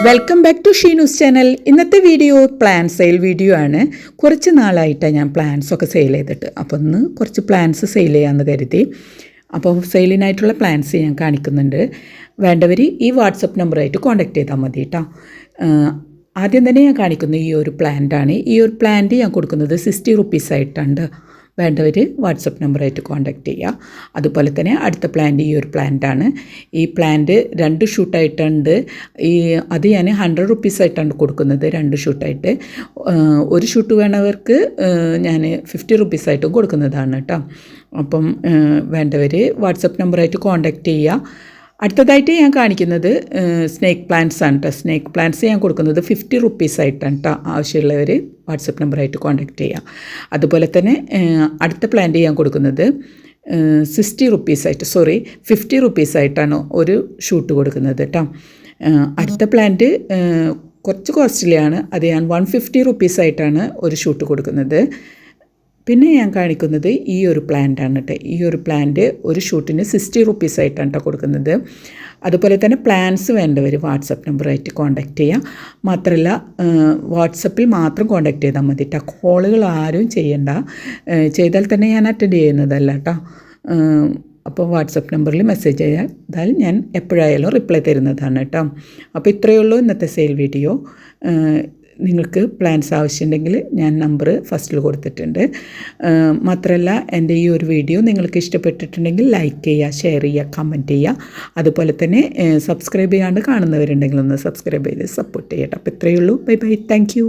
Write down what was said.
Welcome back to Sheenu's channel. ഇന്നത്തെ video plan sale video ആണ്. കുറച്ച് നാളായിട്ടാണ് ഞാൻ പ്ലാൻസൊക്കെ സെയിൽ ചെയ്തിട്ട്, അപ്പോൾ ഒന്ന് കുറച്ച് പ്ലാൻസ് സെയിൽ ചെയ്യാമെന്ന് കരുതി. അപ്പോൾ സെയിലിനായിട്ടുള്ള പ്ലാൻസ് ഞാൻ കാണിക്കുന്നുണ്ട്. വേണ്ടവർ ഈ വാട്സപ്പ് നമ്പറായിട്ട് കോൺടാക്ട് ചെയ്താൽ മതി കേട്ടോ. ആദ്യം തന്നെ ഞാൻ കാണിക്കുന്ന ഈ ഒരു പ്ലാന്റാണ്. ഈ ഒരു പ്ലാന്റ് ഞാൻ കൊടുക്കുന്നത് 60 റുപ്പീസ് ആയിട്ടുണ്ട്. വേണ്ടവർ വാട്സപ്പ് നമ്പറായിട്ട് കോൺടാക്റ്റ് ചെയ്യുക. അതുപോലെ തന്നെ അടുത്ത പ്ലാന്റ് ഈ ഒരു പ്ലാന്റാണ്. ഈ പ്ലാന്റ് 2 ഷൂട്ടായിട്ടുണ്ട്. അത് ഞാൻ 100 റുപ്പീസ് ആയിട്ടാണ് കൊടുക്കുന്നത്, 2 ഷൂട്ടായിട്ട്. ഒരു ഷൂട്ട് വേണവർക്ക് ഞാൻ 50 റുപ്പീസായിട്ടും കൊടുക്കുന്നതാണ് കേട്ടോ. അപ്പം വേണ്ടവർ വാട്സപ്പ് നമ്പറായിട്ട് കോൺടാക്റ്റ് ചെയ്യുക. അടുത്തതായിട്ട് ഞാൻ കാണിക്കുന്നത് സ്നേക്ക് പ്ലാന്റ്സ് ആണ് കേട്ടോ. സ്നേക്ക് പ്ലാന്റ്സ് ഞാൻ കൊടുക്കുന്നത് 50 റുപ്പീസ് ആയിട്ടാണ് കേട്ടോ. ആവശ്യമുള്ളവർ വാട്സപ്പ് നമ്പറായിട്ട് കോൺടാക്റ്റ് ചെയ്യുക. അതുപോലെ തന്നെ അടുത്ത പ്ലാന്റ് ഞാൻ കൊടുക്കുന്നത് 60 റുപ്പീസായിട്ട് 50 റുപ്പീസായിട്ടാണ് ഒരു ഷൂട്ട് കൊടുക്കുന്നത് കേട്ടോ. അടുത്ത പ്ലാന്റ് കുറച്ച് കോസ്റ്റ്ലിയാണ്. അത് ഞാൻ 150 റുപ്പീസായിട്ടാണ് ഒരു ഷൂട്ട് കൊടുക്കുന്നത്. പിന്നെ ഞാൻ കാണിക്കുന്നത് ഈ ഒരു പ്ലാന്റാണ് കേട്ടോ. ഈ ഒരു പ്ലാന്റ് ഒരു ഷൂട്ടിന് 60 റുപ്പീസായിട്ടാണ് കേട്ടോ കൊടുക്കുന്നത്. അതുപോലെ തന്നെ പ്ലാൻസ് വേണ്ടവർ വാട്സപ്പ് നമ്പറായിട്ട് കോൺടാക്റ്റ് ചെയ്യുക. മാത്രമല്ല വാട്സപ്പിൽ മാത്രം കോൺടാക്റ്റ് ചെയ്താൽ മതി കേട്ടോ. കോളുകൾ ആരും ചെയ്യണ്ട. ചെയ്താൽ തന്നെ ഞാൻ അറ്റൻഡ് ചെയ്യുന്നതല്ല കേട്ടോ. അപ്പോൾ വാട്സപ്പ് നമ്പറിൽ മെസ്സേജ് ചെയ്താൽ ഞാൻ എപ്പോഴായാലും റിപ്ലൈ തരുന്നതാണ് കേട്ടോ. അപ്പോൾ ഇത്രയേ ഉള്ളൂ ഇന്നത്തെ സെയിൽ വീഡിയോ. നിങ്ങൾക്ക് പ്ലാൻസ് ആവശ്യമുണ്ടെങ്കിൽ ഞാൻ നമ്പർ ഫസ്റ്റിൽ കൊടുത്തിട്ടുണ്ട്. മാത്രമല്ല എൻ്റെ ഈ ഒരു വീഡിയോ നിങ്ങൾക്ക് ഇഷ്ടപ്പെട്ടിട്ടുണ്ടെങ്കിൽ ലൈക്ക് ചെയ്യുക, ഷെയർ ചെയ്യുക, കമൻറ്റ് ചെയ്യുക. അതുപോലെ തന്നെ സബ്സ്ക്രൈബ് ചെയ്യാണ്ട് കാണുന്നവരുണ്ടെങ്കിൽ ഒന്ന് സബ്സ്ക്രൈബ് ചെയ്ത് സപ്പോർട്ട് ചെയ്യട്ടെ. അപ്പോൾ ഇത്രയേ ഉള്ളൂ. Bye bye. Thank you.